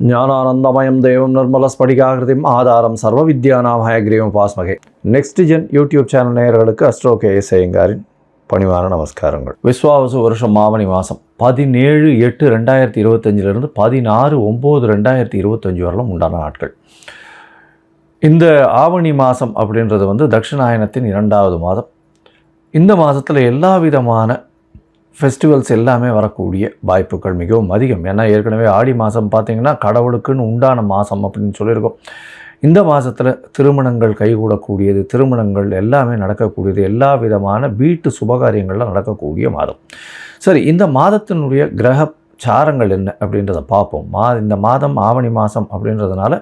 ஞானானந்தமயம் தேவம் நிர்மலஸ்படிகாகிருதிம் ஆதாரம் சர்வ வித்யானாம் ஹயக்ரீவம் பாஸ்மகே. நெக்ஸ்ட் ஜென் யூடியூப் சேனல் நேயர்களுக்கு அஸ்ட்ரோ கேஎஸ் ஐயங்காரின் பணிவான நமஸ்காரங்கள். விஸ்வாவசு வருஷம் ஆவணி மாதம் 17/8/2025 16/9/2025 வரலும் உண்டான நாட்கள். இந்த ஆவணி மாதம் அப்படின்றது தட்சிணாயனத்தின் 2வது மாதம். இந்த மாதத்தில் எல்லா விதமான ஃபெஸ்டிவல்ஸ் எல்லாமே வரக்கூடிய வாய்ப்புகள் மிகவும் அதிகம். ஏன்னா ஏற்கனவே ஆடி மாதம் பார்த்திங்கன்னா கடவுளுக்குன்னு உண்டான மாதம் அப்படின்னு சொல்லியிருக்கோம். இந்த மாதத்தில் திருமணங்கள் கைகூடக்கூடியது, திருமணங்கள் எல்லாமே நடக்கக்கூடியது, எல்லா விதமான வீட்டு சுபகாரியங்கள்லாம் நடக்கக்கூடிய மாதம். சரி, இந்த மாதத்தினுடைய கிரக சாரங்கள் என்ன அப்படின்றத பார்ப்போம். இந்த மாதம் ஆவணி மாதம் அப்படின்றதுனால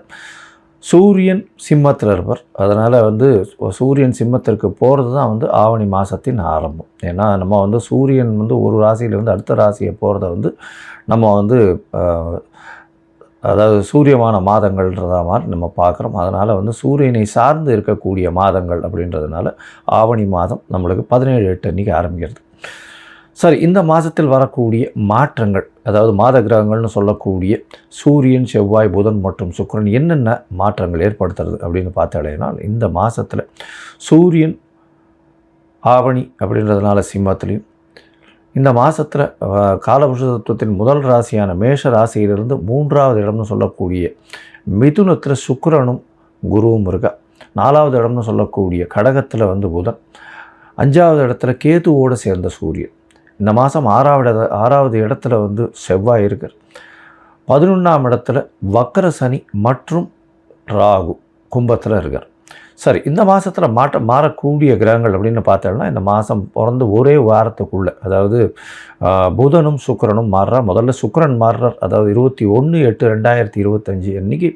சூரியன் சிம்மத்தில் இருப்பார். அதனால் சூரியன் சிம்மத்திற்கு போகிறது தான் ஆவணி மாதத்தின் ஆரம்பம். ஏன்னா நம்ம சூரியன் ஒரு ராசியிலிருந்து அடுத்த ராசியை போகிறத நம்ம அதாவது சூரியமான மாதங்கள்ன்றத மாதிரி நம்ம பார்க்குறோம். அதனால் சூரியனை சார்ந்து இருக்கக்கூடிய மாதங்கள் அப்படின்றதுனால ஆவணி மாதம் நம்மளுக்கு 17/8 அன்றைக்கி ஆரம்பிக்கிறது. சரி, இந்த மாதத்தில் வரக்கூடிய மாற்றங்கள், அதாவது மாத கிரகங்கள்னு சொல்லக்கூடிய சூரியன், செவ்வாய், புதன் மற்றும் சுக்கிரன் என்னென்ன மாற்றங்கள் ஏற்படுத்துறது அப்படின்னு பார்த்தாலேனா, இந்த மாதத்தில் சூரியன் ஆவணி அப்படின்றதுனால சிம்மத்திலையும், இந்த மாதத்தில் காலபுருஷ தத்துவத்தின் முதல் ராசியான மேஷ ராசியிலிருந்து 3வது இடம்னு சொல்லக்கூடிய மிதுனத்தில் சுக்கிரனும் குருவும் இருக்கா. 4வது இடம்னு சொல்லக்கூடிய கடகத்தில் புதன், 5வது இடத்துல கேதுவோடு சேர்ந்த சூரியன். இந்த மாதம் 6வது இடத்துல செவ்வாய் இருக்கார். 11ஆம் இடத்துல வக்கர சனி மற்றும் ராகு கும்பத்தில் இருக்கார். சரி, இந்த மாதத்தில் மாறக்கூடிய கிரகங்கள் அப்படின்னு பார்த்தோம்னா, இந்த மாதம் பிறந்து ஒரே வாரத்துக்குள்ளே, அதாவது புதனும் சுக்கிரனும் மாறுறார். முதல்ல சுக்கிரன் மாறுறார். அதாவது 21/8/2025 அன்றைக்கி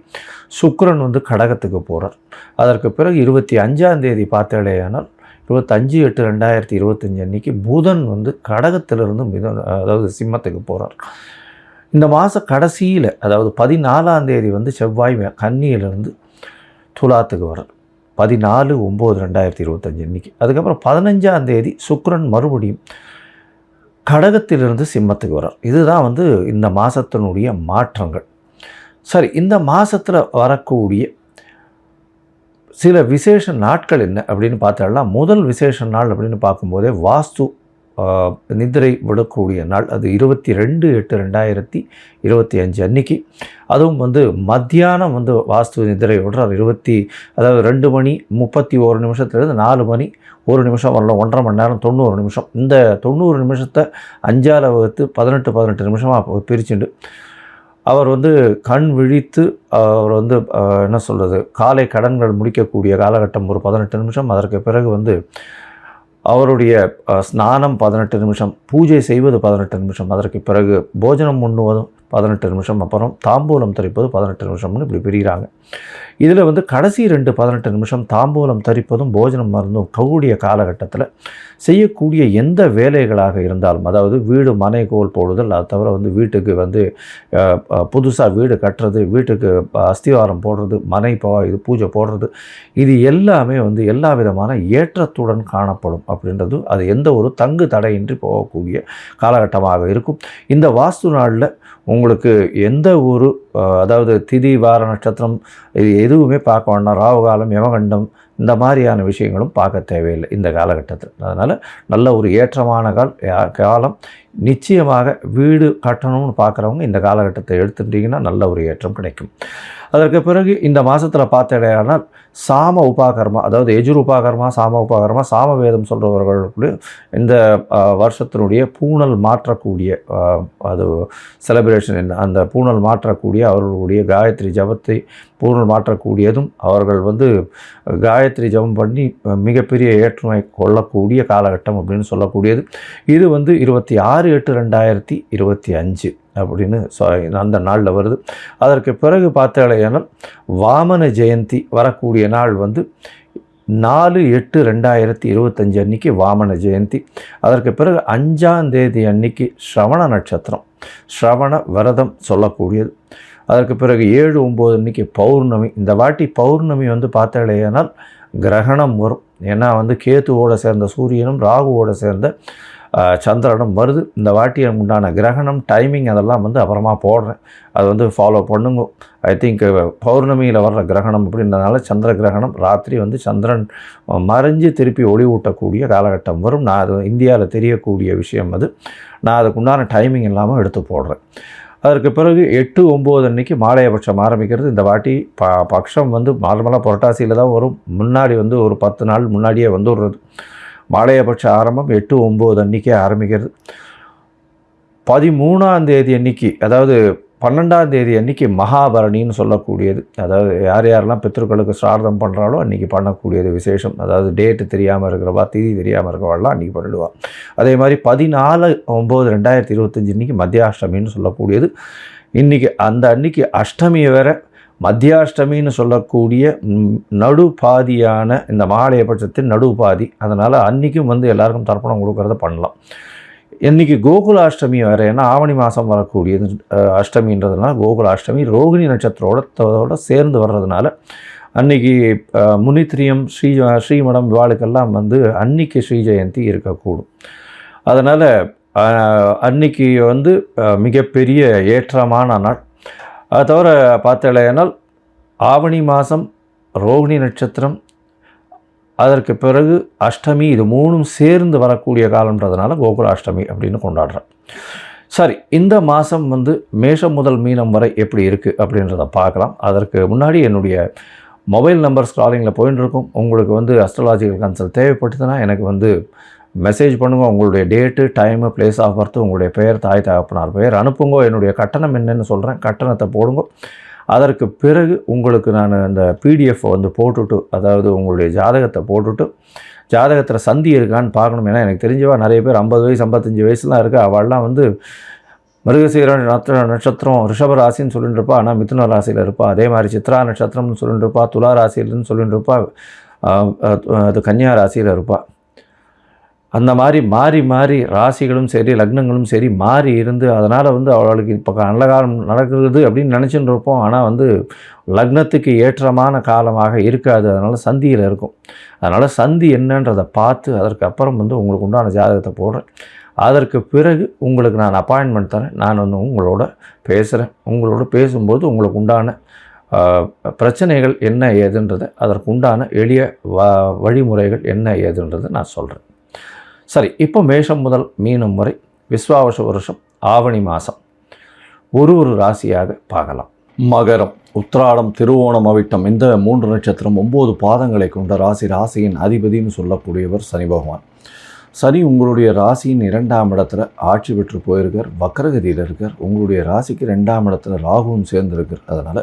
சுக்கிரன் கடகத்துக்கு போகிறார். அதற்கு பிறகு 25ஆம் தேதி பார்த்தேடையானால் 25/8/2025 அன்றைக்கி புதன் கடகத்திலிருந்து அதாவது சிம்மத்துக்கு போகிறார். இந்த மாத கடைசியில், அதாவது 14ஆம் தேதி செவ்வாய் கன்னியிலிருந்து துலாத்துக்கு வர்றார். 14/9/2025 அன்றைக்கி. அதுக்கப்புறம் 15ஆம் தேதி சுக்கிரன் மறுபடியும் கடகத்திலிருந்து சிம்மத்துக்கு வர்றார். இதுதான் இந்த மாதத்தினுடைய மாற்றங்கள். சரி, இந்த மாதத்தில் வரக்கூடிய சில விசேஷ நாட்கள் என்ன அப்படின்னு பார்த்தோம்னா, முதல் விசேஷ நாள் அப்படின்னு பார்க்கும்போதே வாஸ்து நிதிரை விடக்கூடிய நாள். அது 22/8/2025 அன்றைக்கி. அதுவும் மத்தியானம் வாஸ்து நிதிரை விடுறார். அதாவது 2 மணி 31 நிமிஷத்துலேருந்து 4 மணி 1 நிமிஷம் வரலாம், 1.5 மணி நேரம் 90 நிமிஷம். இந்த 90 நிமிஷத்தை 5ஆல் வகுத்து 18 நிமிஷமாக பிரிச்சுண்டு அவர் கண் விழித்து அவர் என்ன சொல்கிறது, காலை கடன்கள் முடிக்கக்கூடிய காலகட்டம் ஒரு 18 நிமிஷம். அதற்கு பிறகு அவருடைய ஸ்நானம் 18 நிமிஷம், பூஜை செய்வது 18 நிமிஷம், அதற்கு பிறகு போஜனம் உண்ணுவதும் 18 நிமிஷம், அப்புறம் தாம்பூலம் தரிப்பது 18 நிமிஷம்னு இப்படி பிரிகிறாங்க. இதில் கடைசி 18 நிமிஷம் தாம்பூலம் தரிப்பதும் போஜனம் மருந்தும் கூடிய காலகட்டத்தில் செய்யக்கூடிய எந்த வேலைகளாக இருந்தாலும், அதாவது வீடு மனை கோல் போடுதல், அது தவிர வீட்டுக்கு புதுசாக வீடு கட்டுறது, வீட்டுக்கு அஸ்திவாரம் போடுறது, மனை இது பூஜை போடுறது, இது எல்லாமே எல்லா விதமான ஏற்றத்துடன் காணப்படும் அப்படின்றது. அது எந்த ஒரு தங்கு தடையின்றி போகக்கூடிய காலகட்டமாக இருக்கும். இந்த வாஸ்து நாளில் உங்களுக்கு எந்த ஒரு அதாவது திதி வார நட்சத்திரம் இது எதுவுமே பார்க்க வேண்டாம். ராகுகாலம், யமகண்டம் இந்த மாதிரியான விஷயங்களும் பார்க்க தேவையில்லை இந்த காலகட்டத்தில். அதனால் நல்ல ஒரு ஏற்றமான காலம். நிச்சயமாக வீடு கட்டணும்னு பார்க்குறவங்க இந்த காலகட்டத்தை எடுத்துட்டிங்கன்னா நல்ல ஒரு ஏற்றம் கிடைக்கும். அதற்கு பிறகு இந்த மாதத்தில் பார்த்தடையானால் சாம உபாகர்மா, அதாவது எஜுர் உபாகர்மா, சாம உபாகர்மா, சாமவேதம் சொல்கிறவர்களுக்கு இந்த வருஷத்தினுடைய பூணல் மாற்றக்கூடிய அது செலிப்ரேஷன் என்ன, அந்த பூணல் மாற்றக்கூடிய அவர்களுடைய காயத்ரி ஜபத்தை பூணல் மாற்றக்கூடியதும், அவர்கள் காயத்ரி ஜபம் பண்ணி மிகப்பெரிய ஏற்றுமை கொள்ளக்கூடிய காலகட்டம் அப்படின்னு சொல்லக்கூடியது. இது 26/8/2025 அப்படின்னு அந்த நாளில் வருது. அதற்கு பிறகு பார்த்தாலேயானால் வாமன ஜெயந்தி வரக்கூடிய நாள் 4/8/2025 அன்றைக்கி வாமன ஜெயந்தி. அதற்கு பிறகு 5ஆம் தேதி அன்னைக்கு ஸ்ரவண நட்சத்திரம், ஸ்ரவண விரதம் சொல்லக்கூடியது. அதற்கு பிறகு 7/9 அன்றைக்கி பௌர்ணமி. இந்த வாட்டி பௌர்ணமி பார்த்தாலேயானால் கிரகணம் வரும். ஏன்னா கேத்துவோடு சேர்ந்த சூரியனும் ராகுவோடு சேர்ந்த சந்திரனும் வருது. இந்த வாட்டி உண்டான கிரகணம் டைமிங் அதெல்லாம் வந்து அப்புறமா போடுறேன். அது வந்து ஃபாலோ பண்ணுங்க. ஐ திங்க் பௌர்ணமியில் வர்ற கிரகணம் அப்படின்றதுனால சந்திர கிரகணம் ராத்திரி வந்து சந்திரன் மறைஞ்சு திருப்பி ஒளி ஊட்டக்கூடிய காலகட்டம் வரும். நான் அது இந்தியாவில் தெரியக்கூடிய விஷயம் அது. நான் அதுக்கு உண்டான டைமிங் இல்லாமல் எடுத்து போடுறேன். அதற்கு பிறகு 8, 9 அன்றைக்கி மாலையபட்சம் ஆரம்பிக்கிறது. இந்த வாட்டி பட்சம் வந்து நார்மலாக புரட்டாசியில் தான் வரும். முன்னாடி வந்து ஒரு 10 நாள் முன்னாடியே வந்துடுறது. மாலையபட்ச ஆரம்பம் 8, 9 அன்றைக்கே ஆரம்பிக்கிறது. 13ஆம் தேதி அன்றைக்கி, அதாவது 12ஆம் தேதி அன்றைக்கி மகாபரணின்னு சொல்லக்கூடியது. அதாவது யாரெல்லாம் பித்ருக்களுக்கு ஸ்ரார்த்தம் பண்ணுறாலோ அன்றைக்கி பண்ணக்கூடியது விசேஷம். அதாவது டேட்டு தெரியாமல் இருக்கிறவா, திதி தெரியாமல் இருக்கிறவாள்லாம் அன்றைக்கி பண்ணிடுவாள். அதே மாதிரி 14/9/2025 இன்றைக்கி மத்தியாஷ்டமின்னு சொல்லக்கூடியது. இன்றைக்கி அந்த அன்றைக்கி அஷ்டமியை வேற மத்தியாஷ்டமின்னு சொல்லக்கூடிய நடுபாதியான இந்த மாலையபட்சத்தின் நடுபாதி. அதனால் அன்றைக்கும் வந்து எல்லாருக்கும் தர்ப்பணம் கொடுக்கறத பண்ணலாம். இன்றைக்கி கோகுலாஷ்டமி வேறு, ஏன்னா ஆவணி மாதம் வரக்கூடியது அஷ்டமின்றதுனால கோகுலாஷ்டமி ரோகிணி நட்சத்திரோட சேர்ந்து வர்றதுனால அன்றைக்கி முனித்திரியம் ஸ்ரீமடம் இவாளுக்கெல்லாம் வந்து அன்றைக்கி ஸ்ரீ ஜெயந்தி இருக்கக்கூடும். அதனால் அன்றைக்கி வந்து மிகப்பெரிய ஏற்றமான நாள். அதை தவிர பார்த்தலையானால் ஆவணி மாதம் ரோகிணி நட்சத்திரம், அதற்கு பிறகு அஷ்டமி, இது 3ம் சேர்ந்து வரக்கூடிய காலன்றதுனால கோகுலாஷ்டமி அப்படின்னு கொண்டாடுறேன். சரி, இந்த மாதம் வந்து மேஷம் முதல் மீனம் வரை எப்படி இருக்குது அப்படின்றத பார்க்கலாம். அதற்கு முன்னாடி என்னுடைய மொபைல் நம்பர் ஸ்க்ராலிங்கில் போயின்னு இருக்கும். உங்களுக்கு வந்து அஸ்ட்ராலாஜிக்கல் கன்சல்ட் தேவைப்பட்டதுன்னா எனக்கு வந்து மெசேஜ் பண்ணுங்கள். உங்களுடைய date, time, place of birth, உங்களுடைய பெயர், தாய் தகப்பனார் பெயர் அனுப்புங்க. என்னுடைய கட்டணம் என்னென்னு சொல்கிறேன், கட்டணத்தை போடுங்க. அதற்கு பிறகு உங்களுக்கு நான் அந்த பிடிஎஃப் வந்து போட்டுவிட்டு, அதாவது உங்களுடைய ஜாதகத்தை போட்டுவிட்டு, ஜாதகத்தில் சந்தி இருக்கான்னு பார்க்கணும். ஏன்னா எனக்கு தெரிஞ்சவா நிறைய பேர் 50 வயசு 55 வயசுலாம் இருக்குது. அவள்லாம் வந்து மிருகசீர நட்சத்திரம் ரிஷப ராசின்னு சொல்லிட்டு இருப்பா, ஆனால் மிதுன ராசியில் இருப்பாள். அதே மாதிரி சித்ரா நட்சத்திரம்னு சொல்லிட்டு இருப்பா, துலா ராசியில்னு சொல்லிட்டு இருப்பா, அது கன்னியா ராசியில் இருப்பாள். அந்த மாதிரி மாறி மாறி ராசிகளும் சரி லக்னங்களும் சரி மாறி இருந்து, அதனால் வந்து அவளுக்கு இப்போ நல்ல காலம் நடக்குது அப்படின்னு நினச்சின்னு இருப்போம். ஆனால் வந்து லக்னத்துக்கு ஏற்றமான காலமாக இருக்காது. அதனால் சந்தியில் இருக்கும். அதனால் சந்தி என்னன்றதை பார்த்து அதற்கு அப்புறம் வந்து உங்களுக்கு உண்டான ஜாதகத்தை போடுறேன். அதற்கு பிறகு உங்களுக்கு நான் அப்பாயின்மெண்ட் தரேன். நான் வந்து உங்களோட பேசுகிறேன். உங்களோட பேசும்போது உங்களுக்கு உண்டான பிரச்சனைகள் என்ன ஏதுன்றதை, அதற்கு உண்டான எளிய வழிமுறைகள் என்ன ஏதுன்றதை நான் சொல்கிறேன். சரி, இப்போ மேஷம் முதல் மீனம் வரை விஸ்வாவச வருஷம் ஆவணி மாதம் ஒரு ராசியாக பார்க்கலாம். மகரம், உத்திராடம், திருவோணம், அவிட்டம், இந்த 3 நட்சத்திரம் 9 பாதங்களை கொண்ட ராசியின் அதிபதினு சொல்லக்கூடியவர் சனி பகவான். சனி உங்களுடைய ராசியின் 2ஆம் இடத்துல ஆட்சி பெற்று போயிருக்கார், வக்ரகதியில் இருக்கார். உங்களுடைய ராசிக்கு 2ஆம் இடத்துல ராகுவும் சேர்ந்துருக்கார். அதனால்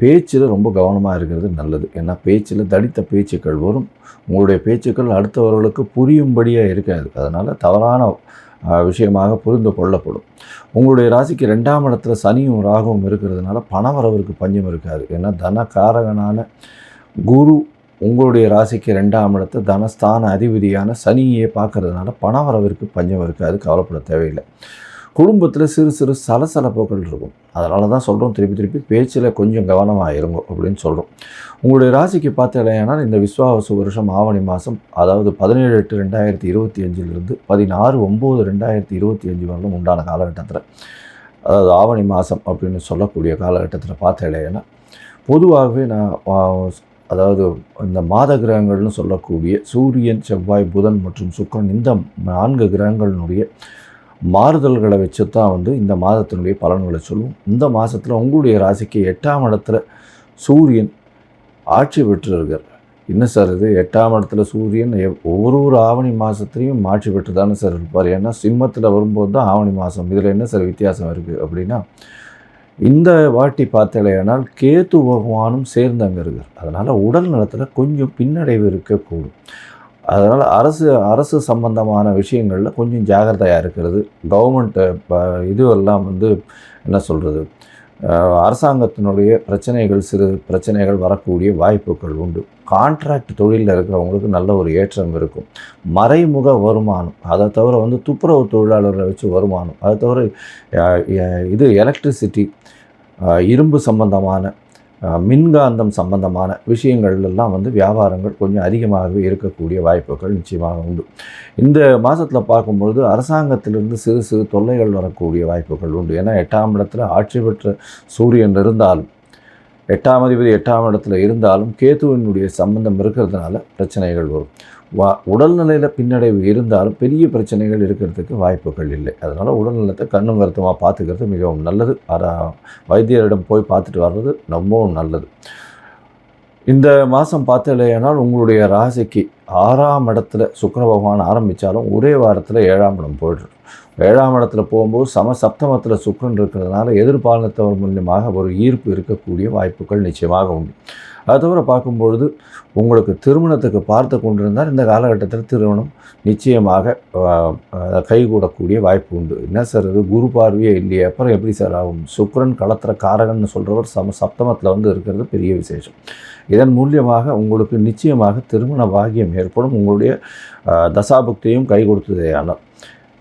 பேச்சில் ரொம்ப கவனமாக இருக்கிறது நல்லது. ஏன்னா பேச்சில் தடித்த பேச்சுக்கள் வரும். உங்களுடைய பேச்சுக்கள் அடுத்தவர்களுக்கு புரியும்படியாக இருக்காது. அதனால் தவறான விஷயமாக புரிந்து கொள்ளப்படும். உங்களுடைய ராசிக்கு 2ஆம் இடத்துல சனியும் ராகுவும் இருக்கிறதுனால பணவரவிற்கு பஞ்சம் இருக்காது. ஏன்னா தனகாரகனான குரு உங்களுடைய ராசிக்கு 2ஆம் இடத்தை தனஸ்தான அதிபதியான சனியே பார்க்கறதுனால பணவரவிற்கு பஞ்சம் இருக்காது. கவலைப்பட தேவையில்லை. குடும்பத்தில் சிறு சிறு சலசலப்புகள் இருக்கும். அதனால தான் சொல்கிறோம், திருப்பி பேச்சில் கொஞ்சம் கவனமாக இருங்க அப்படின்னு சொல்கிறோம். உங்களுடைய ராசிக்கு பார்த்தீங்கன்னா இந்த விஸ்வாவசு வருஷம் ஆவணி மாதம், அதாவது 17/8/2025 16/9/2025 வரலும் உண்டான காலகட்டத்தில், அதாவது ஆவணி மாதம் அப்படின்னு சொல்லக்கூடிய காலகட்டத்தில் பார்த்தீங்கன்னா பொதுவாகவே நான் அதாவது இந்த மாத கிரகங்கள்னு சொல்லக்கூடிய சூரியன், செவ்வாய், புதன் மற்றும் சுக்கிரன், இந்த 4 கிரகங்களினுடைய மாறுதல்களை வச்சு தான் வந்து இந்த மாதத்தினுடைய பலன்களை சொல்லுவோம். இந்த மாதத்தில் உங்களுடைய ராசிக்கு 8ஆம் இடத்துல சூரியன் ஆட்சி பெற்றிருக்கார். என்ன சார் இது 8ஆம் இடத்துல சூரியன் ஒவ்வொரு ஆவணி மாதத்துலேயும் ஆட்சி பெற்று தானே சார் இருப்பார்? ஏன்னா சிம்மத்தில் வரும்போது தான் ஆவணி மாதம், இதில் என்ன சார் வித்தியாசம் இருக்குது அப்படின்னா, இந்த வாட்டி பார்த்தலையானால் கேத்து பகவானும் சேர்ந்து அங்கே இருக்கார். அதனால் உடல் நலத்தில் கொஞ்சம் பின்னடைவு இருக்கக்கூடும். அதனால் அரசு சம்பந்தமான விஷயங்களில் கொஞ்சம் ஜாகிரதையாக இருக்கிறது. கவர்மெண்ட்டு இதுவெல்லாம் வந்து என்ன சொல்கிறது, அரசாங்கத்தினுடைய சிறு பிரச்சனைகள் வரக்கூடிய வாய்ப்புகள் உண்டு. கான்ட்ராக்ட் தொழிலில் இருக்கிறவங்களுக்கு நல்ல ஒரு ஏற்றம் இருக்கும். மறைமுக வருமானம், அதை தவிர வந்து துப்புரவு தொழிலாளர்களை வச்சு வருமானம், அதை தவிர எலக்ட்ரிசிட்டி, இரும்பு சம்பந்தமான மின்காந்தம் சம்பந்தமான விஷயங்கள்லாம் வந்து வியாபாரங்கள் கொஞ்சம் அதிகமாகவே இருக்கக்கூடிய வாய்ப்புகள் நிச்சயமாக உண்டு. இந்த மாதத்தில் பார்க்கும்பொழுது அரசாங்கத்திலிருந்து சிறு சிறு தொல்லைகள் வரக்கூடிய வாய்ப்புகள் உண்டு. ஏன்னா 8ஆம் இடத்துல ஆட்சி பெற்ற சூரியன் இருந்தாலும் 8ஆம் அதிபதி 8ஆம் இடத்துல இருந்தாலும் கேதுவினுடைய சம்பந்தம் இருக்கிறதுனால பிரச்சனைகள் வரும். உடல்நிலையில் பின்னடைவு இருந்தாலும் பெரிய பிரச்சனைகள் இருக்கிறதுக்கு வாய்ப்புகள் இல்லை. அதனால் உடல்நலத்தை கண்ணும் கருத்துமாக பார்த்துக்கிறது மிகவும் நல்லது. வைத்தியரிடம் போய் பார்த்துட்டு வர்றது ரொம்பவும் நல்லது. இந்த மாதம் பார்த்தலையானால் உங்களுடைய ராசிக்கு 6ஆம் இடத்துல சுக்கிர பகவான் ஆரம்பித்தாலும் ஒரே வாரத்தில் 7ஆம் இடம் போய்ட்டு 7ஆம் இடத்துல போகும்போது சப்தமத்தில் சுக்கிரன் இருக்கிறதுனால எதிர்பாலினத்தவர் மூலியமாக ஒரு ஈர்ப்பு இருக்கக்கூடிய வாய்ப்புகள் நிச்சயமாக உண்டு. அது தவிர பார்க்கும்பொழுது உங்களுக்கு திருமணத்துக்கு பார்த்து கொண்டிருந்தால் இந்த காலகட்டத்தில் திருமணம் நிச்சயமாக கைகூடக்கூடிய வாய்ப்பு உண்டு. என்ன சார் இது குரு பார்வையே இல்லையே, அப்புறம் எப்படி சார் ஆகும்? சுக்கிரன் களத்திர காரகன்னு சொல்கிறவர் சப்தமத்தில் வந்து இருக்கிறது பெரிய விசேஷம். இதன் மூலியமாக உங்களுக்கு நிச்சயமாக திருமண பாகியம் ஏற்படும். உங்களுடைய தசாபுக்தியும் கை கொடுத்ததேயானால்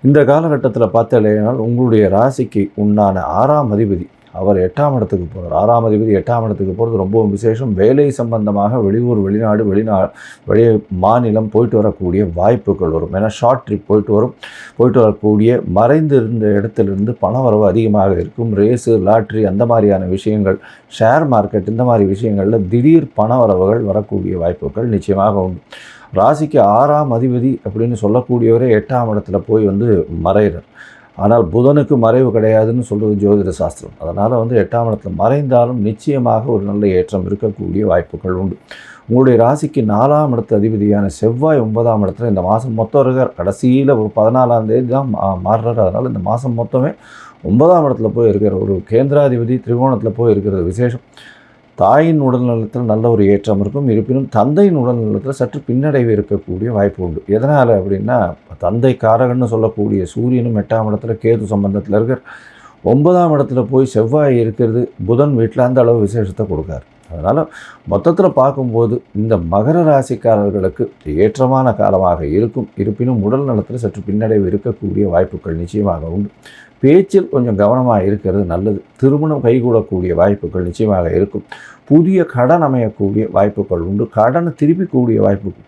இந்த காலகட்டத்தில் பார்த்தலையானால் உங்களுடைய ராசிக்கு உண்டான 6ஆம் அதிபதி அவர் 8ஆம் இடத்துக்கு போகிறார். 6ஆம் அதிபதி 8ஆம் இடத்துக்கு போகிறது ரொம்பவும் விசேஷம். வேலை சம்பந்தமாக வெளியூர் வெளி மாநிலம் போயிட்டு வரக்கூடிய வாய்ப்புகள் வரும். ஏன்னா ஷார்ட் ட்ரிப் போயிட்டு வரக்கூடிய மறைந்து இருந்த இடத்துலேருந்து பண வரவு அதிகமாக இருக்கும். ரேஸு லாட்ரி அந்த மாதிரியான விஷயங்கள், ஷேர் மார்க்கெட் இந்த மாதிரி விஷயங்களில் திடீர் பண வரவுகள் வரக்கூடிய வாய்ப்புகள் நிச்சயமாக உண்டு. ராசிக்கு 6ஆம் அதிபதி அப்படின்னு சொல்லக்கூடியவரே 8ஆம் இடத்துல போய் வந்து மறைகிறார். ஆனால் புதனுக்கு மறைவு கிடையாதுன்னு சொல்கிறது ஜோதிட சாஸ்திரம். அதனால் வந்து 8ஆம் இடத்துல மறைந்தாலும் நிச்சயமாக ஒரு நல்ல ஏற்றம் இருக்கக்கூடிய வாய்ப்புகள் உண்டு. உங்களுடைய ராசிக்கு 4ஆம் இடத்து அதிபதியான செவ்வாய் 9ஆம் இடத்துல இந்த மாதம் மொத்தம் இருக்கார். கடைசியில் ஒரு 14ஆம் தேதி தான் மாறுறாரு. அதனால் இந்த மாதம் மொத்தமே 9ஆம் இடத்துல போய் இருக்கிற ஒரு கேந்திராதிபதி திரிகோணத்தில் போய் இருக்கிறது விசேஷம். தாயின் உடல்நலத்தில் நல்ல ஒரு ஏற்றம் இருக்கும். இருப்பினும் தந்தையின் உடல்நலத்தில் சற்று பின்னடைவு இருக்கக்கூடிய வாய்ப்பு உண்டு. எதனால் அப்படின்னா தந்தை காரகன்னு சொல்லக்கூடிய சூரியனும் 8ஆம் இடத்துல கேது சம்பந்தத்தில் இருக்கிற 9ஆம் இடத்துல போய் செவ்வாய் இருக்கிறது புதன் வீட்டில் அந்த அளவு விசேஷத்தை கொடுக்காரு. அதனால் மொத்தத்தில் பார்க்கும்போது இந்த மகர ராசிக்காரர்களுக்கு ஏற்றமான காலமாக இருக்கும். இருப்பினும் உடல் நலத்தில் சற்று பின்னடைவு இருக்கக்கூடிய வாய்ப்புகள் நிச்சயமாக உண்டு. பேச்சில் கொஞ்சம் கவனமாக இருக்கிறது நல்லது. திருமணம் கைகூடக்கூடிய வாய்ப்புகள் நிச்சயமாக இருக்கும். புதிய கடன் அமையக்கூடிய வாய்ப்புகள் உண்டு. கடனை திருப்பிக்கூடிய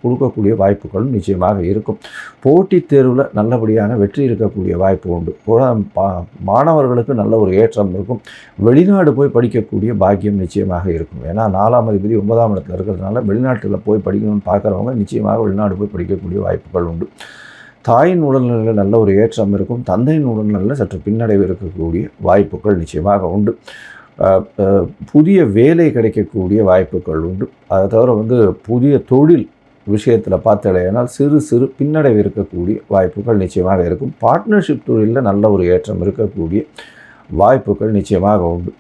கொடுக்கக்கூடிய வாய்ப்புகளும் நிச்சயமாக இருக்கும். போட்டித் தேர்வில் நல்லபடியான வெற்றி இருக்கக்கூடிய வாய்ப்பு உண்டு. மாணவர்களுக்கு நல்ல ஒரு ஏற்றம் இருக்கும். வெளிநாடு போய் படிக்கக்கூடிய பாக்கியம் நிச்சயமாக இருக்கும். ஏன்னா 4ஆம் அதிபதி 9ஆம் இடத்துல இருக்கிறதுனால வெளிநாட்டில் போய் படிக்கணும்னு பார்க்குறவங்க நிச்சயமாக வெளிநாடு போய் படிக்கக்கூடிய வாய்ப்புகள் உண்டு. தாயின் உடல்நிலையில் நல்ல ஒரு ஏற்றம் இருக்கும். தந்தையின் உடல்நிலையில் சற்று பின்னடைவு இருக்கக்கூடிய வாய்ப்புகள் நிச்சயமாக உண்டு. புதிய வேலை கிடைக்கக்கூடிய வாய்ப்புகள் உண்டு. அதை தவிர வந்து புதிய தொழில் விஷயத்தில் பார்த்தடையானால் சிறு சிறு பின்னடைவு இருக்கக்கூடிய வாய்ப்புகள் நிச்சயமாக இருக்கும். பார்ட்னர்ஷிப் தொழிலில் நல்ல ஒரு ஏற்றம் இருக்கக்கூடிய வாய்ப்புகள் நிச்சயமாக உண்டு.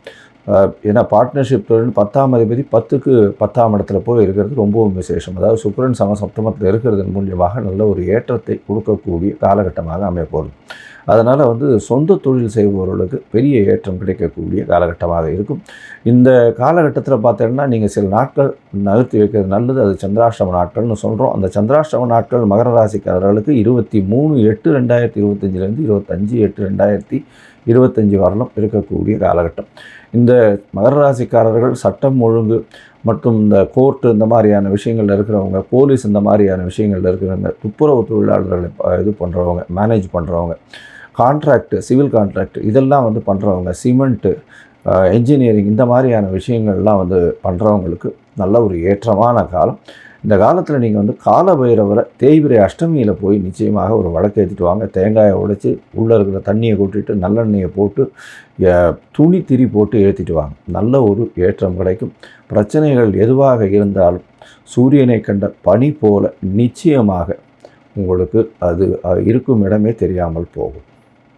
ஏன்னா பார்ட்னர்ஷிப் தொழில் 10ஆம் அதிபதி 10க்கு 10ஆம் இடத்துல போய் இருக்கிறது ரொம்பவும் விசேஷம். அதாவது சுக்கிரன் சப்தமத்தில் இருக்கிறதன் மூலியமாக நல்ல ஒரு ஏற்றத்தை கொடுக்கக்கூடிய காலகட்டமாக அமையப்போகுது. அதனால் வந்து சொந்த தொழில் செய்பவர்களுக்கு பெரிய ஏற்றம் கிடைக்கக்கூடிய காலகட்டமாக இருக்கும். இந்த காலகட்டத்தில் பார்த்தீங்கன்னா நீங்கள் சில நாட்கள் நகர்த்தி வைக்கிறது நல்லது. அது சந்திராஷ்டம நாட்கள்னு சொல்கிறோம். அந்த சந்திராஷ்டம நாட்கள் மகர ராசிக்காரர்களுக்கு 23/8/2025 25/8/2025 வரலும் இருக்கக்கூடிய காலகட்டம். இந்த மகர ராசிக்காரர்கள் சட்டம் ஒழுங்கு மற்றும் இந்த கோர்ட்டு இந்த மாதிரியான விஷயங்களில் இருக்கிறவங்க, போலீஸ் இந்த மாதிரியான விஷயங்களில் இருக்கிறவங்க, துப்புரவு தொழிலாளர்களை இது பண்ணுறவங்க, மேனேஜ் பண்ணுறவங்க, கான்ட்ராக்டு சிவில் கான்ட்ராக்டு இதெல்லாம் வந்து பண்ணுறவங்க, சிமெண்ட்டு என்ஜினியரிங் இந்த மாதிரியான விஷயங்கள்லாம் வந்து பண்ணுறவங்களுக்கு நல்ல ஒரு ஏற்றமான காலம். இந்த காலத்தில் நீங்கள் வந்து காலபைரவரை தேய்பிரை அஷ்டமியில் போய் நிச்சயமாக ஒரு வழக்கு ஏற்றிட்டு வாங்க. தேங்காயை உடைச்சி உள்ளே இருக்கிற தண்ணியை கொட்டிட்டு நல்லெண்ணெயை போட்டு துணி திரி போட்டு ஏற்றிட்டு வாங்க. நல்ல ஒரு ஏற்றம் கிடைக்கும். பிரச்சனைகள் எதுவாக இருந்தாலும் சூரியனை கண்ட பனி போல நிச்சயமாக உங்களுக்கு அது இருக்கும் இடமே தெரியாமல் போகும்.